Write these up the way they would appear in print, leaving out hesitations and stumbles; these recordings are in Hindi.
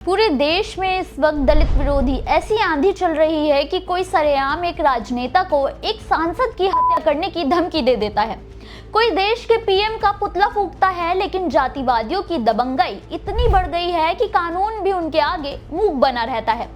पूरे देश में इस वक्त दलित विरोधी ऐसी आंधी चल रही है कि कोई सरेआम एक राजनेता को एक सांसद की हत्या करने की धमकी दे देता है। कोई देश के पीएम का पुतला फूंकता है, लेकिन जातिवादियों की दबंगाई इतनी बढ़ गई है कि कानून भी उनके आगे मूक बना रहता है।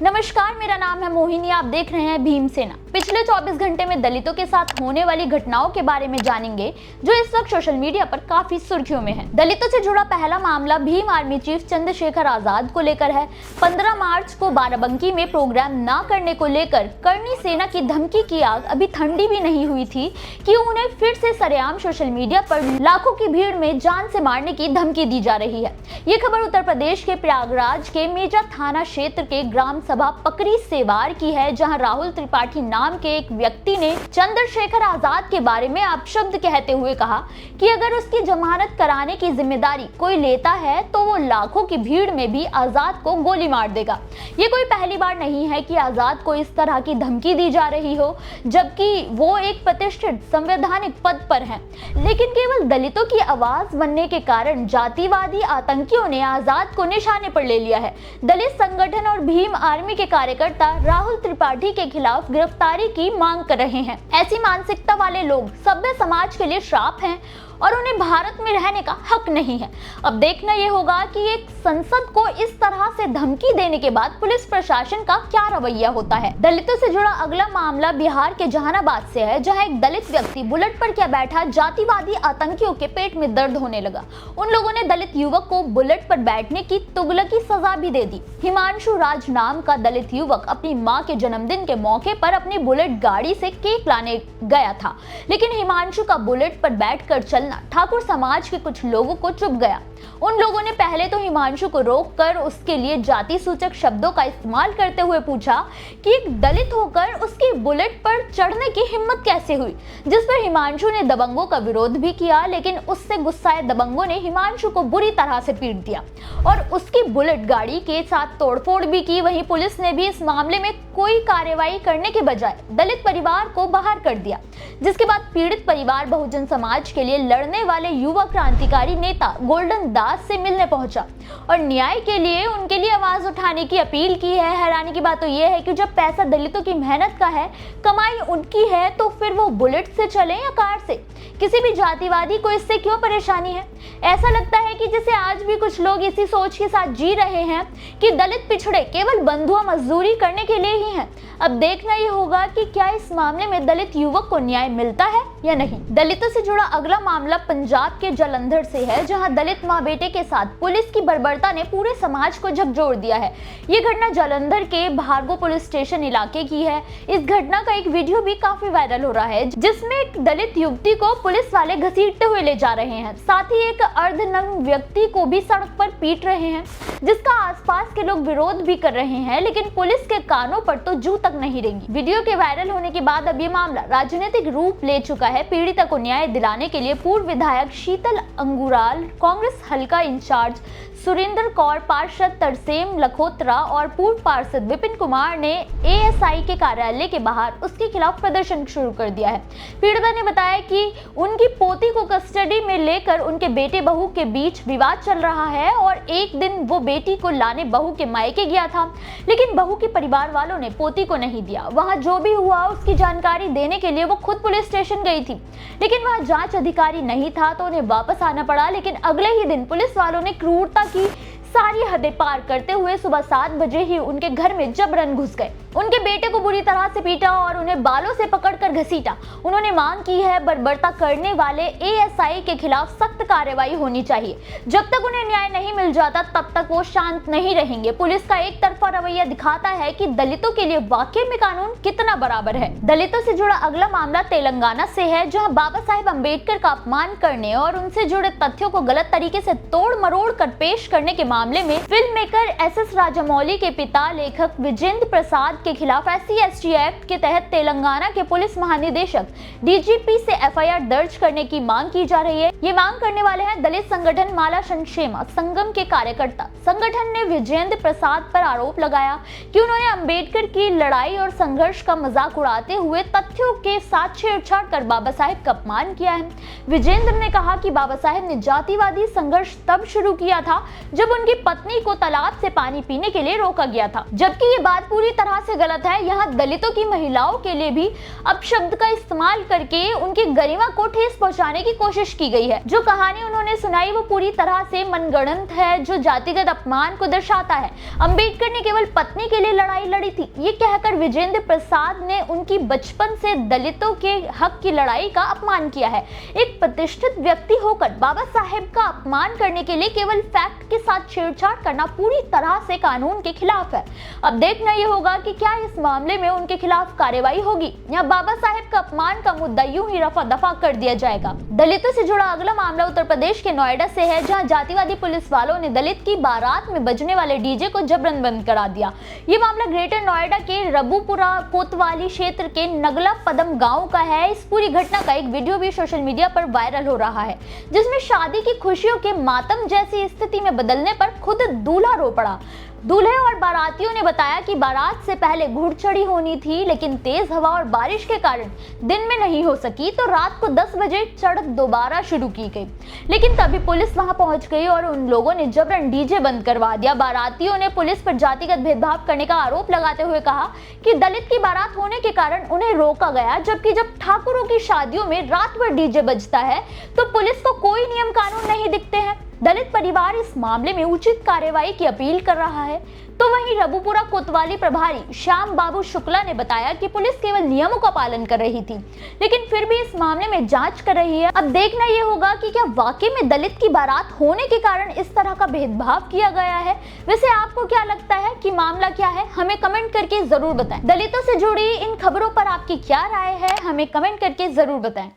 नमस्कार, मेरा नाम है मोहिनी, आप देख रहे हैं भीमसेना। पिछले 24 घंटे में दलितों के साथ होने वाली घटनाओं के बारे में जानेंगे जो इस वक्त सोशल मीडिया पर काफी सुर्खियों में है। दलितों से जुड़ा पहला मामला भीम आर्मी चीफ चंद्रशेखर आजाद को लेकर है। 15 मार्च को बाराबंकी में प्रोग्राम न करने को लेकर करनी सेना की धमकी की आग अभी ठंडी भी नहीं हुई थी कि उन्हें फिर से सरेआम सोशल मीडिया पर लाखों की भीड़ में जान से मारने की धमकी दी जा रही है। ये खबर उत्तर प्रदेश के प्रयागराज के मेजा थाना क्षेत्र के ग्राम सभा पकरी सेवार की है, जहां राहुल त्रिपाठी नाम के एक व्यक्ति ने चंद्रशेखर आजाद के बारे में अपशब्द कहते हुए कहा कि अगर उसकी जमानत कराने की जिम्मेदारी कोई लेता है तो वो लाखों की भीड़ में भी आजाद को गोली मार देगा। ये कोई पहली बार नहीं है कि आजाद को इस तरह की धमकी दी जा रही हो, जबकि वो एक प्रतिष्ठित संवैधानिक पद पर हैं। लेकिन केवल दलितों की आवाज बनने के कारण जातिवादी आतंकियों ने आजाद को निशाने पर ले लिया है। दलित संगठन और भीम आर्मी के कार्यकर्ता राहुल त्रिपाठी के खिलाफ गिरफ्तारी की मांग कर रहे हैं। ऐसी मानसिकता वाले लोग सभ्य समाज के लिए श्राप हैं और उन्हें भारत में रहने का हक नहीं है। अब देखना यह होगा कि एक संसद को इस तरह से धमकी देने के बाद पुलिस प्रशासन का क्या रवैया होता है। दलितों से जुड़ा अगला मामला बिहार के जहानाबाद से है, जहां एक दलित व्यक्ति बुलेट पर क्या बैठा जातिवादी आतंकियों के पेट में दर्द होने लगा। उन लोगों ने दलित युवक को बुलेट पर बैठने की तुगलकी सजा भी दे दी। हिमांशु राज नाम का दलित युवक अपनी मां के जन्मदिन के मौके पर अपनी बुलेट गाड़ी से केक लाने गया था, लेकिन हिमांशु का बुलेट पर बैठकर चलना ठाकुर समाज के कुछ लोगों को चुभ गया। उन लोगों ने पहले तो हिमांशु को रोककर उसके लिए जाति सूचक शब्दों का इस्तेमाल करते हुए पूछा कि एक दलित होकर उसकी बुलेट पर चढ़ने की हिम्मत कैसे हुई, जिस पर हिमांशु ने दबंगों का विरोध भी किया, लेकिन उससे गुस्साए दबंगों ने हिमांशु को बुरी तरह से पीट दिया और उसकी बुलेट गाड़ी के साथ तोड़फोड़ भी की। वहीं पुलिस ने भी इस मामले में कोई कार्रवाई करने के बजाय दलित परिवार को बाहर कर दिया, जिसके बाद पीड़ित परिवार बहुजन समाज के लिए लड़ने वाले युवा क्रांतिकारी नेता गोल्डन दास से मिलने पहुंचा और न्याय के लिए उनके लिए आवाज उठाने की अपील की है। हैरानी की बात तो यह है कि जब पैसा दलितों की मेहनत का है, कमाई उनकी है, तो फिर वो बुलेट से चले या कार से, किसी भी जातिवादी को इससे क्यों परेशानी है। ऐसा लगता है कि जैसे आज भी कुछ लोग इसी सोच के साथ जी रहे हैं कि दलित पिछड़े केवल बंधुआ मजदूरी करने के लिए ही हैं। अब देखना ये होगा कि क्या इस मामले में दलित युवक को न्याय मिलता है या नहीं। दलितों से जुड़ा अगला मामला पंजाब के जालंधर से है, जहां दलित मां बेटे के साथ पुलिस की बर्बरता ने पूरे समाज को झकझोर दिया है। ये घटना जालंधर के भार्गो पुलिस स्टेशन इलाके की है। इस घटना का एक वीडियो भी काफी वायरल हो रहा है, जिसमें एक दलित युवती को पुलिस वाले घसीटते हुए ले जा रहे हैं, साथ ही एक अर्धनग्न व्यक्ति को भी सड़क पर पीट रहे हैं, जिसका आसपास के लोग विरोध भी कर रहे हैं, लेकिन पुलिस के कानों पर तो जू तक नहीं रेंगी। वीडियो के वायरल होने के बाद अब ये मामला राजनीतिक रूप ले चुका है। पीड़िता को न्याय दिलाने के लिए पूर्व विधायक शीतल अंगुराल, कांग्रेस हल्का इंचार्ज सुरेंद्र कौर, पार्षद तरसेम लखोत्रा और पूर्व पार्षद विपिन कुमार ने एएसआई के कार्यालय के बाहर उसके खिलाफ प्रदर्शन शुरू कर दिया है। पीड़िता ने बताया कि उनकी पोती को कस्टडी में लेकर उनके बेटे बहू के बीच विवाद चल रहा है और एक दिन वो बेटी को लाने बहू के मायके गया था, लेकिन बहू के परिवार वालों ने पोती को नहीं दिया। वहां जो भी हुआ उसकी जानकारी देने के लिए वो खुद पुलिस स्टेशन गई थी, लेकिन वहां जांच अधिकारी नहीं था तो उन्हें वापस आना पड़ा। लेकिन अगले ही दिन पुलिस वालों ने क्रूरता की सारी हदें पार करते हुए सुबह 7 बजे ही उनके घर में जबरन घुस गए, उनके बेटे को बुरी तरह से पीटा और उन्हें बालों से पकड़कर घसीटा। उन्होंने मांग की है बर्बरता करने वाले एएसआई के खिलाफ सख्त कार्रवाई होनी चाहिए। जब तक उन्हें न्याय नहीं मिल जाता तब तक वो शांत नहीं रहेंगे। पुलिस का एक तरफा रवैया दिखाता है कि दलितों के लिए वाकई में कानून कितना बराबर है। दलितों से जुड़ा अगला मामला तेलंगाना से है, जहां बाबा साहेब अम्बेडकर का अपमान करने और उनसे जुड़े तथ्यों को गलत तरीके से तोड़ मरोड़ कर पेश करने के मामले में फिल्म मेकर एसएस राजामौली के पिता लेखक विजेंद्र प्रसाद के खिलाफ SC/ST एक्ट के तहत तेलंगाना के पुलिस महानिदेशक डीजीपी से एफआईआर दर्ज करने की मांग की जा रही है। ये मांग करने वाले हैं दलित संगठन माला संक्षेमा संगम के कार्यकर्ता। संगठन ने विजेंद्र प्रसाद पर आरोप लगाया कि उन्होंने अंबेडकर की लड़ाई और संघर्ष का मजाक उड़ाते हुए तथ्यों के साथ छेड़छाड़ कर बाबा साहेब का अपमान किया है। विजेंद्र ने कहा कि बाबा साहेब ने जातिवादी संघर्ष तब शुरू किया था जब उनकी पत्नी को तालाब से पानी पीने के लिए रोका गया था, जबकि ये बात पूरी तरह से गलत है। यहाँ दलितों की महिलाओं के लिए भी अपशब्द का इस्तेमाल करके उनकी गरिमा को ठेस पहुंचाने की कोशिश की गई है। जो कहानी उन्होंने सुनाई वो पूरी तरह से मनगढ़ंत है, जो जातिगत अपमान को दर्शाता है। अंबेडकर ने केवल पत्नी के लिए लड़ाई लड़ी थी, ये कहकर विजेंद्र प्रसाद ने उनकी बचपन से दलितों के हक की लड़ाई का अपमान किया है। एक प्रतिष्ठित व्यक्ति होकर बाबा साहेब का अपमान करने के लिए केवल फैक्ट के साथ छेड़छाड़ करना पूरी तरह से कानून के खिलाफ है। अब देखना यह होगा कि क्या इस मामले में उनके खिलाफ कार्रवाई होगी या बाबा साहेब का अपमान का मुद्दा यूं ही रफा दफा कर दिया जाएगा। दलितों से जुड़ा अगला मामला उत्तर प्रदेश के नोएडा से है, जहां जातिवादी पुलिस वालों ने दलित की बारात में बजने वाले डीजे को जबरन बंद करा दिया। ये मामला ग्रेटर नोएडा के रबुपुरा कोतवाली क्षेत्र के नगला पदम गांव का है। इस पूरी घटना का एक वीडियो भी सोशल मीडिया पर वायरल हो रहा है, जिसमें शादी की खुशियों के मातम जैसी स्थिति में बदलने पर खुद दूल्हा रो पड़ा। दूल्हे और बारातियों ने बताया कि बारात से पहले घुड़चढ़ी होनी थी, लेकिन तेज हवा और बारिश के कारण दिन में नहीं हो सकी, तो रात को 10 बजे चढ़त दोबारा शुरू की गई। लेकिन तभी पुलिस वहां पहुंच गई और उन लोगों ने जबरन डीजे बंद करवा दिया। बारातियों ने पुलिस पर जातिगत भेदभाव करने का आरोप लगाते हुए कहा कि दलित की बारात होने के कारण उन्हें रोका गया, जबकि जब ठाकुरों की शादियों में रात भर डीजे बजता है तो पुलिस को कोई नियम कानून नहीं दिखते हैं। दलित परिवार इस मामले में उचित कार्रवाई की अपील कर रहा है। तो वहीं रबुपुरा कोतवाली प्रभारी श्याम बाबू शुक्ला ने बताया कि पुलिस केवल नियमों का पालन कर रही थी, लेकिन फिर भी इस मामले में जांच कर रही है। अब देखना यह होगा कि क्या वाकई में दलित की बारात होने के कारण इस तरह का भेदभाव किया गया है। वैसे आपको क्या लगता है कि मामला क्या है, हमें कमेंट करके जरूर बताएं। दलितों से जुड़ी इन खबरों पर आपकी क्या राय है, हमें कमेंट करके जरूर बताएं।